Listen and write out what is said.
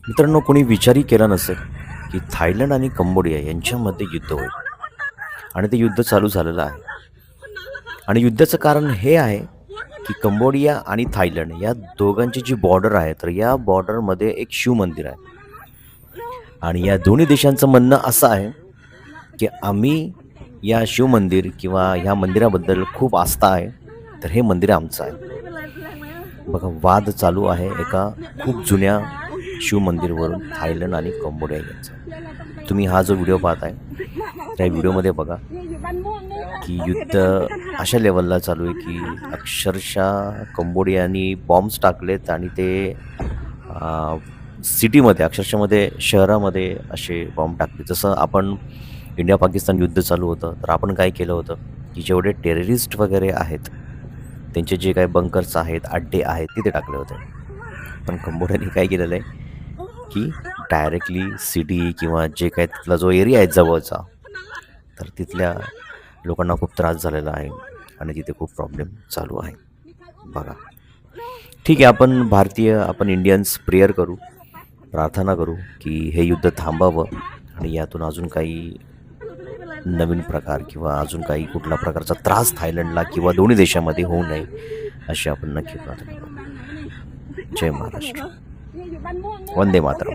मित्रांनो, कोणी विचारही केला नसेल की थायलंड आणि कंबोडिया यांच्यामध्ये युद्ध होईल आणि ते युद्ध चालू झालेलं आहे. आणि युद्धाचं कारण हे आहे की कंबोडिया आणि थायलंड या दोघांची जी बॉर्डर आहे, तर या बॉर्डरमध्ये एक शिव मंदिर आहे. आणि या दोन्ही देशांचं म्हणणं असं आहे की आम्ही या शिव मंदिर किंवा ह्या मंदिराबद्दल खूप आस्था आहे, तर हे मंदिर आमचं आहे. बघा, वाद चालू आहे एका खूप जुन्या शिव मंदिरवरून थायलंड आणि कंबोडिया यांचा. तुम्ही हा जो व्हिडिओ पाहताय त्या व्हिडिओमध्ये बघा की युद्ध अशा लेवलला चालू आहे की अक्षरशः कंबोडियानी बॉम्ब्स टाकलेत आणि ते सिटीमध्ये अक्षरशःमध्ये शहरामध्ये असे बॉम्ब टाकले. जसं आपण इंडिया पाकिस्तान युद्ध चालू होतं, तर आपण काय केलं होतं की जेवढे टेररिस्ट वगैरे आहेत त्यांचे जे काही बंकर्स आहेत, अड्डे आहेत, तिथे टाकले होते. पण कंबोडियाने काय केलेलं आहे की डायरेक्टली सिटी किंवा जे काही तिथला जो एरिया आहे जवळचा, तर तिथल्या लोकांना खूप त्रास झालेला आहे आणि तिथे खूप प्रॉब्लेम चालू आहे. बघा, ठीक आहे, आपण भारतीय, आपण इंडियन्स प्रेयर करू, प्रार्थना करू की हे युद्ध थांबावं आणि यातून अजून काही नवीन प्रकार किंवा अजून काही कुठला प्रकारचा त्रास थायलंडला किंवा दोन्ही देशामध्ये होऊ नये अशी आपण नक्की प्रार्थना करू. जय महाराष्ट्र. वंदे मातरम.